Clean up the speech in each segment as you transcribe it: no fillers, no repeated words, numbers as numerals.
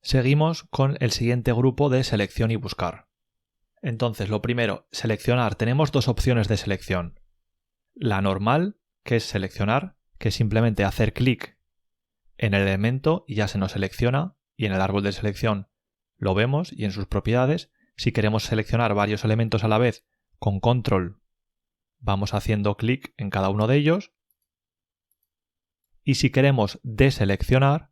Seguimos con el siguiente grupo de selección y buscar. Entonces, lo primero, seleccionar. Tenemos dos opciones de selección. La normal, que es seleccionar, que es simplemente hacer clic en el elemento y ya se nos selecciona, y en el árbol de selección lo vemos y en sus propiedades. Si queremos seleccionar varios elementos a la vez, con control vamos haciendo clic en cada uno de ellos. Y si queremos deseleccionar,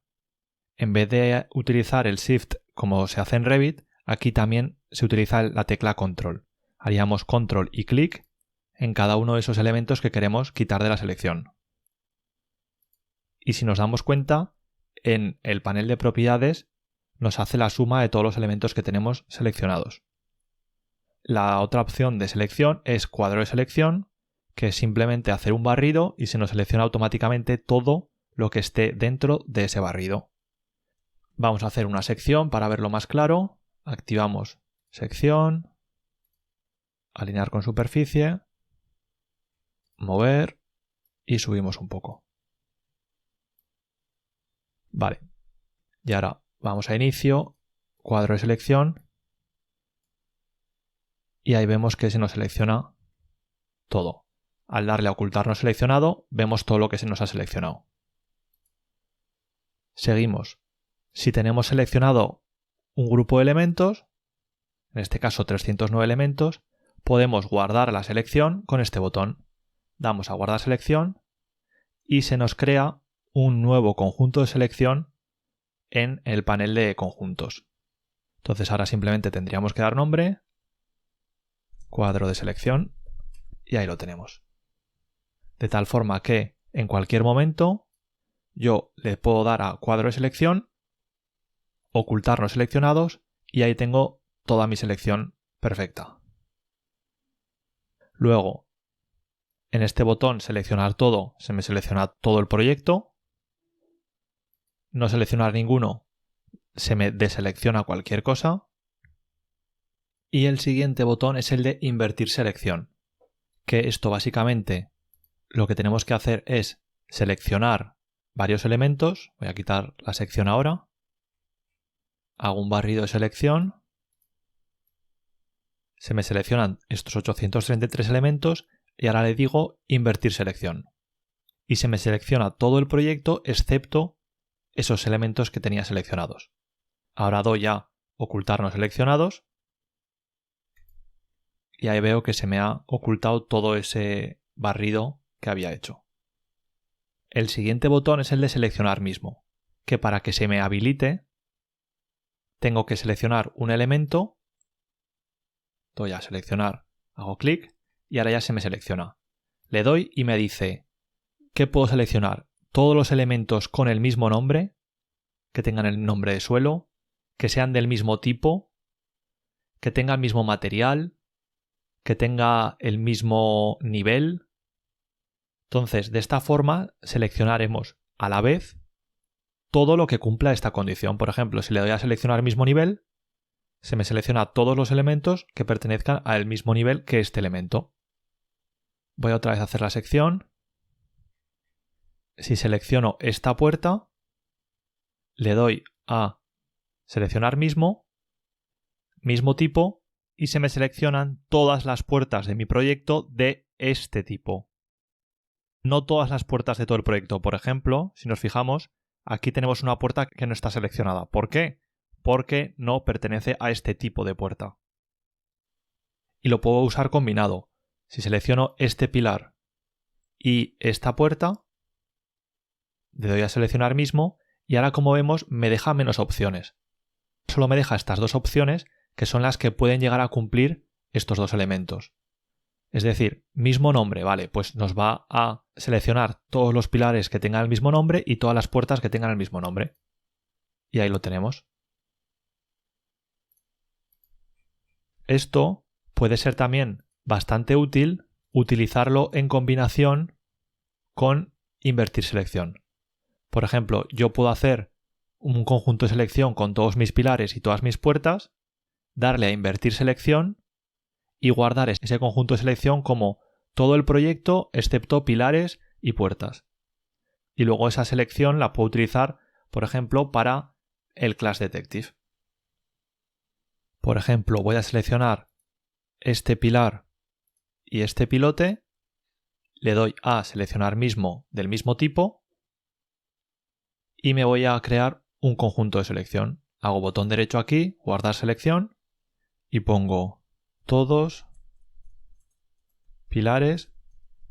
en vez de utilizar el Shift como se hace en Revit, aquí también se utiliza la tecla Control. Haríamos Control y clic en cada uno de esos elementos que queremos quitar de la selección. Y si nos damos cuenta, en el panel de propiedades nos hace la suma de todos los elementos que tenemos seleccionados. La otra opción de selección es cuadro de selección, que es simplemente hacer un barrido y se nos selecciona automáticamente todo lo que esté dentro de ese barrido. Vamos a hacer una sección para verlo más claro. Activamos sección, alinear con superficie, mover y subimos un poco. Vale. Y ahora vamos a inicio, cuadro de selección y ahí vemos que se nos selecciona todo. Al darle a ocultar no seleccionado, vemos todo lo que se nos ha seleccionado. Seguimos. Si tenemos seleccionado un grupo de elementos, en este caso 309 elementos, podemos guardar la selección con este botón. Damos a guardar selección y se nos crea un nuevo conjunto de selección en el panel de conjuntos. Entonces ahora simplemente tendríamos que dar nombre, cuadro de selección y ahí lo tenemos. De tal forma que en cualquier momento yo le puedo dar a cuadro de selección, ocultar no seleccionados y ahí tengo toda mi selección perfecta. Luego, en este botón seleccionar todo, se me selecciona todo el proyecto. No seleccionar ninguno, se me deselecciona cualquier cosa. Y el siguiente botón es el de invertir selección, que esto básicamente lo que tenemos que hacer es seleccionar varios elementos. Voy a quitar la sección ahora. Hago un barrido de selección. Se me seleccionan estos 833 elementos y ahora le digo invertir selección. Y se me selecciona todo el proyecto excepto esos elementos que tenía seleccionados. Ahora doy a ocultar no seleccionados y ahí veo que se me ha ocultado todo ese barrido que había hecho. El siguiente botón es el de seleccionar mismo, que para que se me habilite tengo que seleccionar un elemento, doy a seleccionar, hago clic y ahora ya se me selecciona. Le doy y me dice que puedo seleccionar todos los elementos con el mismo nombre, que tengan el nombre de suelo, que sean del mismo tipo, que tengan el mismo material, que tenga el mismo nivel. Entonces, de esta forma seleccionaremos a la vez todo lo que cumpla esta condición. Por ejemplo, si le doy a seleccionar mismo nivel, se me selecciona todos los elementos que pertenezcan al mismo nivel que este elemento. Voy otra vez a hacer la sección. Si selecciono esta puerta, le doy a seleccionar mismo tipo, y se me seleccionan todas las puertas de mi proyecto de este tipo. No todas las puertas de todo el proyecto. Por ejemplo, si nos fijamos, aquí tenemos una puerta que no está seleccionada. ¿Por qué? Porque no pertenece a este tipo de puerta. Y lo puedo usar combinado. Si selecciono este pilar y esta puerta, le doy a seleccionar mismo y ahora, como vemos, me deja menos opciones. Solo me deja estas dos opciones que son las que pueden llegar a cumplir estos dos elementos. Es decir, mismo nombre, vale, pues nos va a seleccionar todos los pilares que tengan el mismo nombre y todas las puertas que tengan el mismo nombre. Y ahí lo tenemos. Esto puede ser también bastante útil utilizarlo en combinación con invertir selección. Por ejemplo, yo puedo hacer un conjunto de selección con todos mis pilares y todas mis puertas, darle a invertir selección y guardar ese conjunto de selección como todo el proyecto excepto pilares y puertas. Y luego esa selección la puedo utilizar, por ejemplo, para el Class Detective. Por ejemplo, voy a seleccionar este pilar y este pilote, le doy a seleccionar mismo del mismo tipo y me voy a crear un conjunto de selección. Hago botón derecho aquí, guardar selección y pongo todos pilares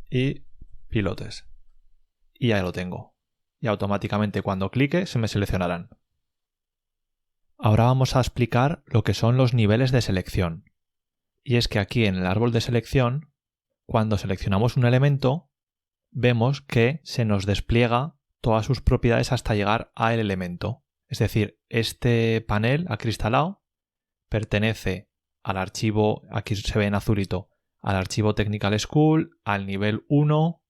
y pilotes. Y ya lo tengo. Y automáticamente cuando clique se me seleccionarán. Ahora vamos a explicar lo que son los niveles de selección. Y es que aquí en el árbol de selección, cuando seleccionamos un elemento, vemos que se nos despliega todas sus propiedades hasta llegar al elemento. Es decir, este panel acristalado pertenece al archivo, aquí se ve en azulito, al archivo Technical School, al nivel 1,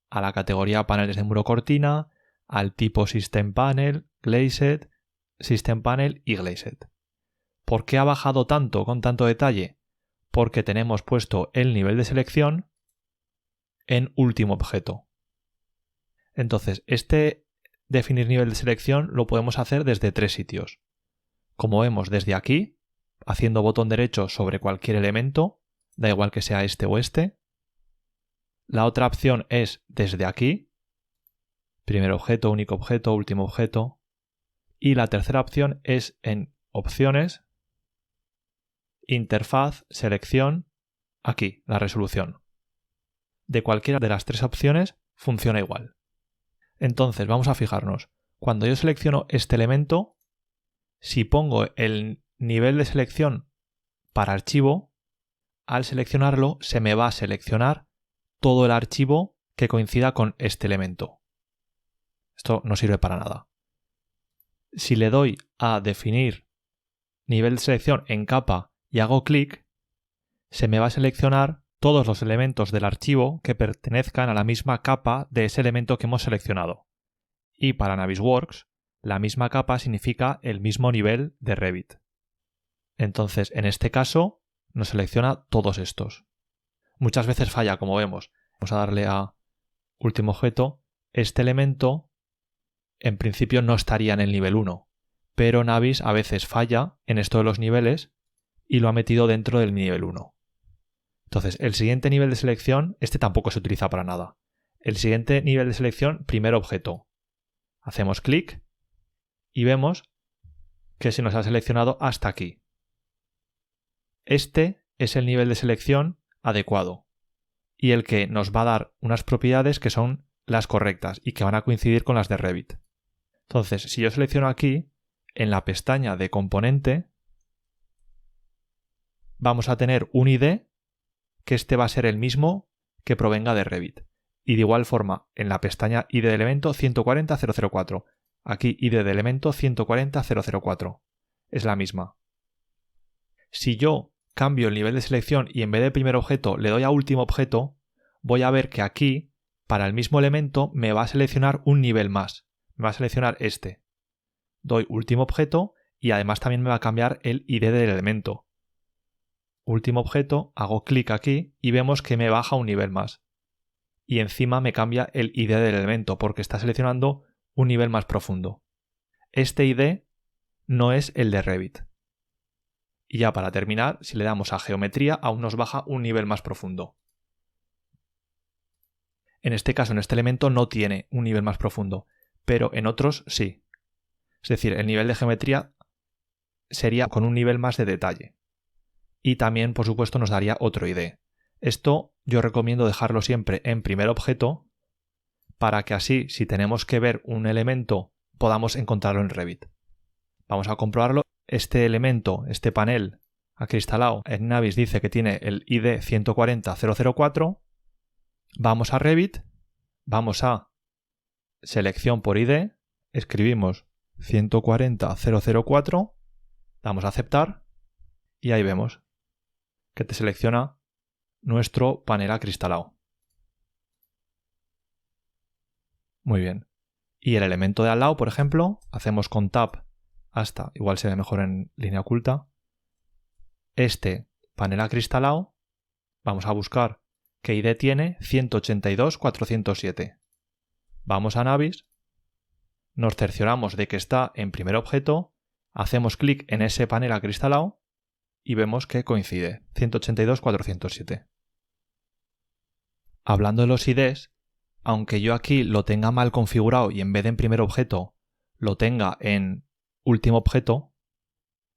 a la categoría paneles de muro cortina, al tipo System Panel, Glazed, System Panel y Glazed. ¿Por qué ha bajado tanto con tanto detalle? Porque tenemos puesto el nivel de selección en último objeto. Entonces, este definir nivel de selección lo podemos hacer desde 3 sitios. Como vemos desde aquí, haciendo botón derecho sobre cualquier elemento, da igual que sea este o este. La otra opción es desde aquí, primer objeto, único objeto, último objeto. Y la tercera opción es en opciones, interfaz, selección, aquí, la resolución. De cualquiera de las 3 opciones funciona igual. Entonces vamos a fijarnos. Cuando yo selecciono este elemento, si pongo el nivel de selección para archivo, al seleccionarlo se me va a seleccionar todo el archivo que coincida con este elemento. Esto no sirve para nada. Si le doy a definir nivel de selección en capa y hago clic, se me va a seleccionar todos los elementos del archivo que pertenezcan a la misma capa de ese elemento que hemos seleccionado. Y para Navisworks, la misma capa significa el mismo nivel de Revit. Entonces, en este caso, nos selecciona todos estos. Muchas veces falla, como vemos. Vamos a darle a último objeto. Este elemento, en principio, no estaría en el nivel 1, pero Navis a veces falla en esto de los niveles y lo ha metido dentro del nivel 1. Entonces, el siguiente nivel de selección, este tampoco se utiliza para nada. El siguiente nivel de selección, primer objeto. Hacemos clic y vemos que se nos ha seleccionado hasta aquí. Este es el nivel de selección adecuado y el que nos va a dar unas propiedades que son las correctas y que van a coincidir con las de Revit. Entonces, si yo selecciono aquí, en la pestaña de componente, vamos a tener un ID que este va a ser el mismo que provenga de Revit. Y de igual forma, en la pestaña ID de elemento 140.004. Aquí ID de elemento 140.004. Es la misma. Si yo cambio el nivel de selección y en vez de primer objeto le doy a último objeto, voy a ver que aquí, para el mismo elemento, me va a seleccionar un nivel más. Me va a seleccionar este. Doy último objeto y además también me va a cambiar el ID del elemento. Último objeto, hago clic aquí y vemos que me baja un nivel más. Y encima me cambia el ID del elemento porque está seleccionando un nivel más profundo. Este ID no es el de Revit. Y ya para terminar, si le damos a geometría, aún nos baja un nivel más profundo. En este caso, en este elemento no tiene un nivel más profundo, pero en otros sí. Es decir, el nivel de geometría sería con un nivel más de detalle. Y también, por supuesto, nos daría otro ID. Esto yo recomiendo dejarlo siempre en primer objeto para que así, si tenemos que ver un elemento, podamos encontrarlo en Revit. Vamos a comprobarlo. Este elemento, este panel acristalado en Navis dice que tiene el ID 140.004. Vamos a Revit, vamos a selección por ID, escribimos 140.004, damos a aceptar y ahí vemos que te selecciona nuestro panel acristalado. Muy bien. Y el elemento de al lado, por ejemplo, hacemos con Tab hasta, igual se ve mejor en línea oculta, este panel acristalado, vamos a buscar qué ID tiene 182.407. Vamos a Navis, nos cercioramos de que está en primer objeto, hacemos clic en ese panel acristalado y vemos que coincide, 182.407. Hablando de los IDs, aunque yo aquí lo tenga mal configurado y en vez de en primer objeto lo tenga en último objeto,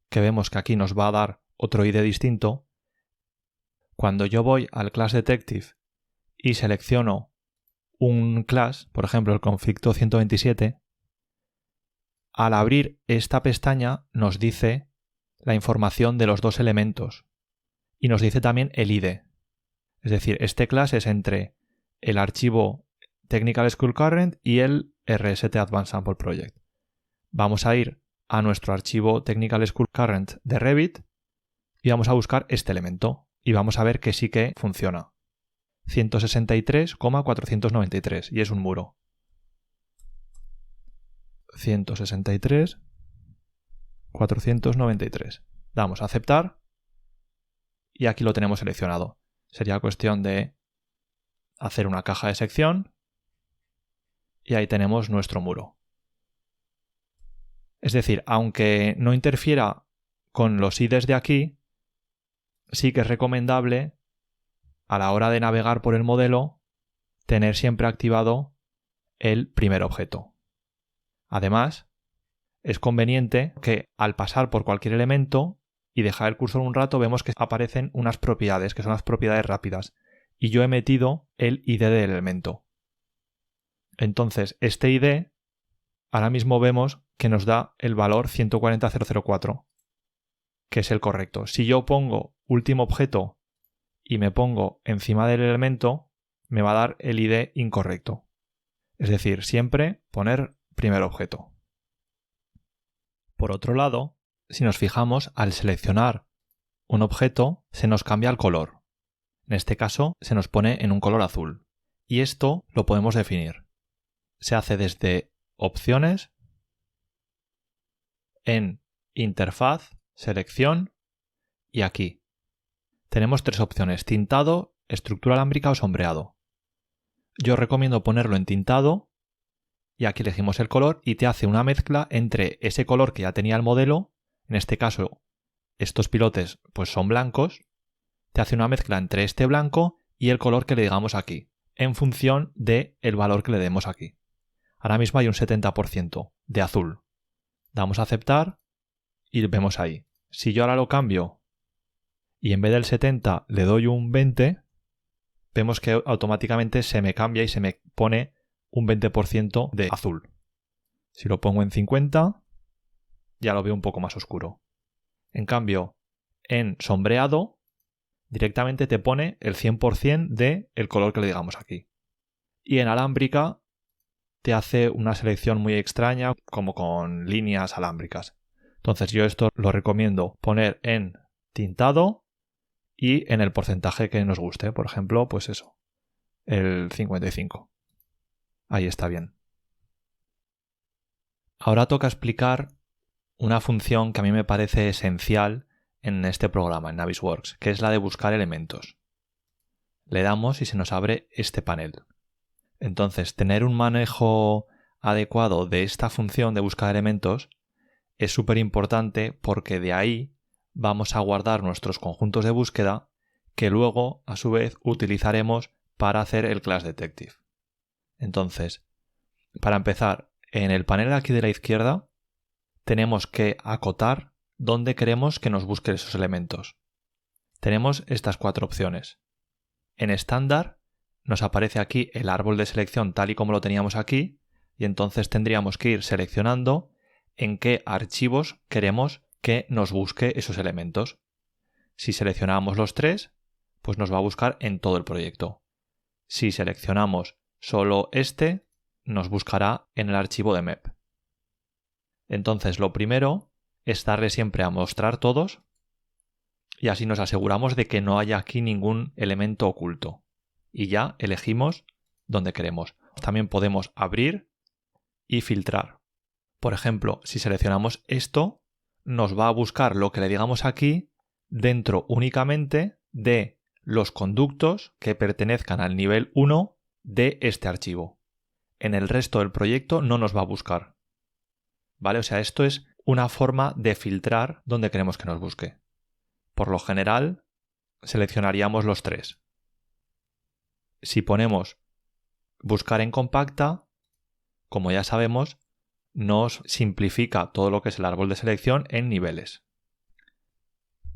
que vemos que aquí nos va a dar otro ID distinto, cuando yo voy al Class Detective y selecciono un class, por ejemplo el conflicto 127, al abrir esta pestaña nos dice la información de los dos elementos y nos dice también el ID. Es decir, este class es entre el archivo Technical School Current y el RST Advanced Sample Project. Vamos a ir a nuestro archivo Technical School Current de Revit y vamos a buscar este elemento y vamos a ver que sí que funciona. 163,493 y es un muro. 163,493. Damos a aceptar y aquí lo tenemos seleccionado. Sería cuestión de hacer una caja de sección y ahí tenemos nuestro muro. Es decir, aunque no interfiera con los IDs de aquí, sí que es recomendable a la hora de navegar por el modelo tener siempre activado el primer objeto. Además, es conveniente que al pasar por cualquier elemento y dejar el cursor un rato vemos que aparecen unas propiedades, que son las propiedades rápidas, y yo he metido el ID del elemento. Entonces, este ID, ahora mismo vemos que nos da el valor 140.004, que es el correcto. Si yo pongo último objeto y me pongo encima del elemento, me va a dar el ID incorrecto. Es decir, siempre poner primer objeto. Por otro lado, si nos fijamos, al seleccionar un objeto, se nos cambia el color. En este caso, se nos pone en un color azul. Y esto lo podemos definir. Se hace desde opciones, en interfaz, selección y aquí. Tenemos tres opciones: tintado, estructura alámbrica o sombreado. Yo recomiendo ponerlo en tintado y aquí elegimos el color y te hace una mezcla entre ese color que ya tenía el modelo, en este caso estos pilotes pues son blancos, te hace una mezcla entre este blanco y el color que le digamos aquí, en función del valor que le demos aquí. Ahora mismo hay un 70% de azul. Damos a aceptar y vemos ahí. Si yo ahora lo cambio y en vez del 70 le doy un 20, vemos que automáticamente se me cambia y se me pone un 20% de azul. Si lo pongo en 50, ya lo veo un poco más oscuro. En cambio, en sombreado, directamente te pone el 100% del color que le digamos aquí. Y en alámbrica te hace una selección muy extraña, como con líneas alámbricas. Entonces yo esto lo recomiendo poner en tintado y en el porcentaje que nos guste. Por ejemplo, pues eso, el 55. Ahí está bien. Ahora toca explicar una función que a mí me parece esencial en este programa, en Navisworks, que es la de buscar elementos. Le damos y se nos abre este panel. Entonces, tener un manejo adecuado de esta función de buscar elementos es súper importante porque de ahí vamos a guardar nuestros conjuntos de búsqueda que luego, a su vez, utilizaremos para hacer el Class Detective. Entonces, para empezar, en el panel aquí de la izquierda tenemos que acotar dónde queremos que nos busque esos elementos. Tenemos estas cuatro opciones. En estándar nos aparece aquí el árbol de selección tal y como lo teníamos aquí y entonces tendríamos que ir seleccionando en qué archivos queremos que nos busque esos elementos. Si seleccionamos los tres, pues nos va a buscar en todo el proyecto. Si seleccionamos solo este, nos buscará en el archivo de MEP. Entonces lo primero es darle siempre a mostrar todos y así nos aseguramos de que no haya aquí ningún elemento oculto. Y ya elegimos donde queremos. También podemos abrir y filtrar. Por ejemplo, si seleccionamos esto, nos va a buscar lo que le digamos aquí dentro únicamente de los conductos que pertenezcan al nivel 1 de este archivo. En el resto del proyecto no nos va a buscar. ¿vale? O sea, esto es una forma de filtrar donde queremos que nos busque. Por lo general, seleccionaríamos los 3. Si ponemos buscar en compacta, como ya sabemos, nos simplifica todo lo que es el árbol de selección en niveles.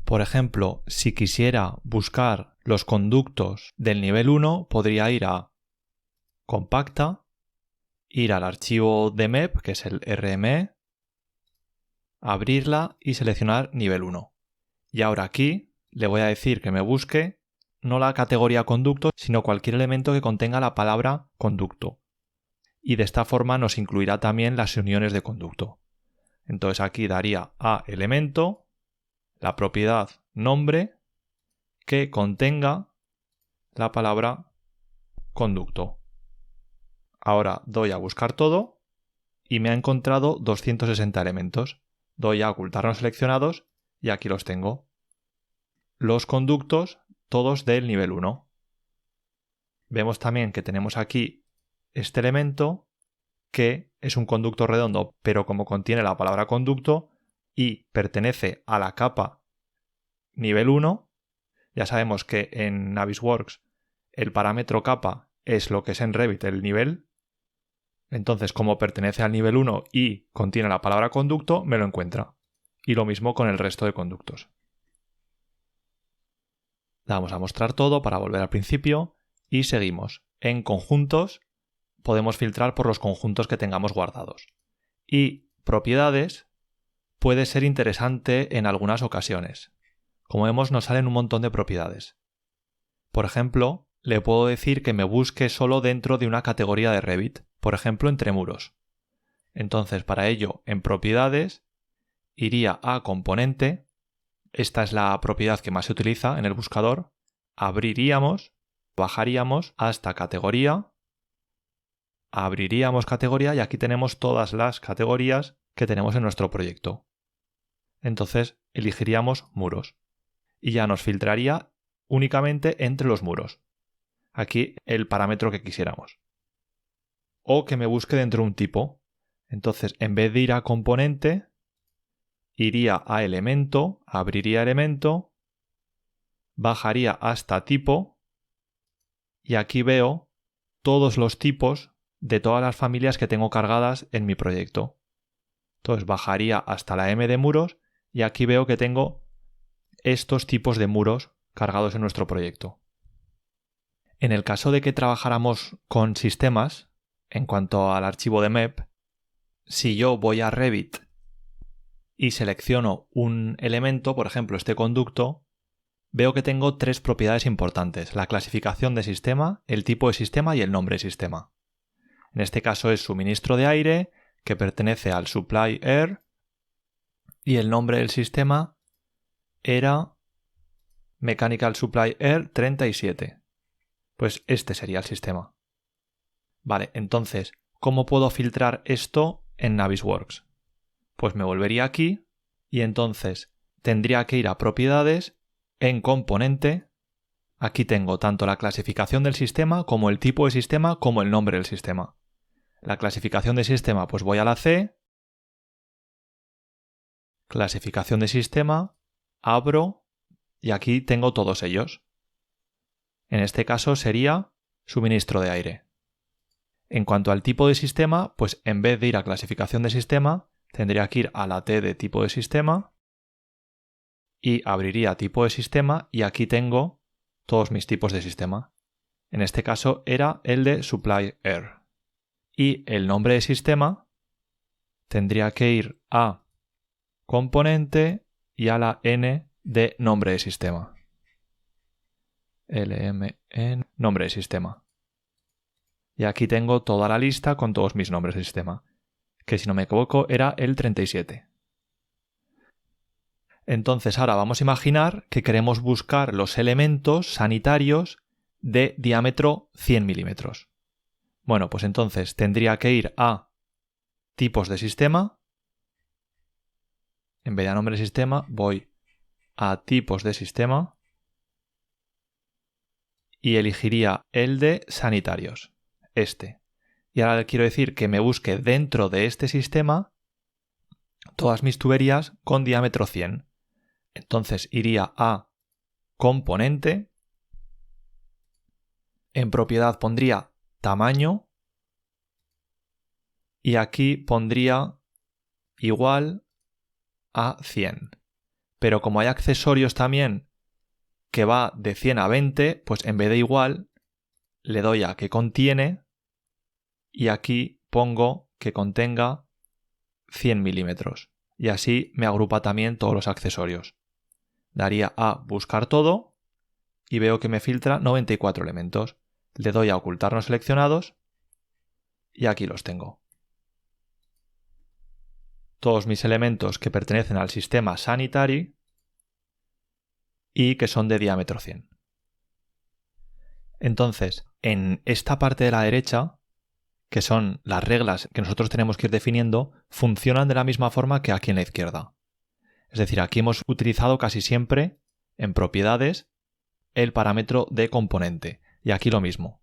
Por ejemplo, si quisiera buscar los conductos del nivel 1, podría ir a compacta, ir al archivo de MEP, que es el RME, abrirla y seleccionar nivel 1. Y ahora aquí le voy a decir que me busque no la categoría conducto, sino cualquier elemento que contenga la palabra conducto. Y de esta forma nos incluirá también las uniones de conducto. Entonces aquí daría a elemento, la propiedad nombre, que contenga la palabra conducto. Ahora doy a buscar todo y me ha encontrado 260 elementos. Doy a ocultar no seleccionados y aquí los tengo. Los conductos todos del nivel 1. Vemos también que tenemos aquí este elemento que es un conducto redondo, pero como contiene la palabra conducto y pertenece a la capa nivel 1, ya sabemos que en Navisworks el parámetro capa es lo que es en Revit el nivel. Entonces, como pertenece al nivel 1 y contiene la palabra conducto, me lo encuentra. Y lo mismo con el resto de conductos. Damos a mostrar todo para volver al principio y seguimos. En conjuntos podemos filtrar por los conjuntos que tengamos guardados. Y propiedades puede ser interesante en algunas ocasiones. Como vemos, nos salen un montón de propiedades. Por ejemplo, le puedo decir que me busque solo dentro de una categoría de Revit, por ejemplo, entre muros. Entonces, para ello, en propiedades, iría a componente. Esta es la propiedad que más se utiliza en el buscador. Abriríamos, bajaríamos hasta categoría, abriríamos categoría y aquí tenemos todas las categorías que tenemos en nuestro proyecto. Entonces elegiríamos muros y ya nos filtraría únicamente entre los muros. Aquí el parámetro que quisiéramos. O que me busque dentro de un tipo. Entonces, en vez de ir a componente, iría a elemento, abriría elemento, bajaría hasta tipo y aquí veo todos los tipos de todas las familias que tengo cargadas en mi proyecto. Entonces bajaría hasta la M de muros y aquí veo que tengo estos tipos de muros cargados en nuestro proyecto. En el caso de que trabajáramos con sistemas, en cuanto al archivo de MEP, si yo voy a Revit y selecciono un elemento, por ejemplo este conducto, veo que tengo 3 propiedades importantes: la clasificación de sistema, el tipo de sistema y el nombre de sistema. En este caso es suministro de aire, que pertenece al Supply Air, y el nombre del sistema era Mechanical Supply Air 37. Pues este sería el sistema. Vale, entonces, ¿cómo puedo filtrar esto en Navisworks? Pues me volvería aquí y entonces tendría que ir a propiedades, en componente. Aquí tengo tanto la clasificación del sistema como el tipo de sistema como el nombre del sistema. La clasificación de sistema, pues voy a la C, clasificación de sistema, abro y aquí tengo todos ellos. En este caso sería suministro de aire. En cuanto al tipo de sistema, pues en vez de ir a clasificación de sistema, tendría que ir a la T de tipo de sistema y abriría tipo de sistema y aquí tengo todos mis tipos de sistema. En este caso era el de Supply Air. Y el nombre de sistema tendría que ir a componente y a la N de nombre de sistema. LMN, nombre de sistema. Y aquí tengo toda la lista con todos mis nombres de sistema, que si no me equivoco era el 37. Entonces ahora vamos a imaginar que queremos buscar los elementos sanitarios de diámetro 100 milímetros. Bueno, pues entonces tendría que ir a tipos de sistema. En vez de a nombre de sistema, voy a tipos de sistema y elegiría el de sanitarios, este. Y ahora le quiero decir que me busque dentro de este sistema todas mis tuberías con diámetro 100. Entonces iría a componente, en propiedad pondría tamaño y aquí pondría igual a 100. Pero como hay accesorios también que va de 100 a 20, pues en vez de igual le doy a que contiene y aquí pongo que contenga 100 milímetros. Y así me agrupa también todos los accesorios. Daría a buscar todo y veo que me filtra 94 elementos. Le doy a ocultar no seleccionados y aquí los tengo. Todos mis elementos que pertenecen al sistema Sanitary y que son de diámetro 100. Entonces, en esta parte de la derecha, que son las reglas que nosotros tenemos que ir definiendo, funcionan de la misma forma que aquí en la izquierda. Es decir, aquí hemos utilizado casi siempre en propiedades el parámetro de componente y aquí lo mismo.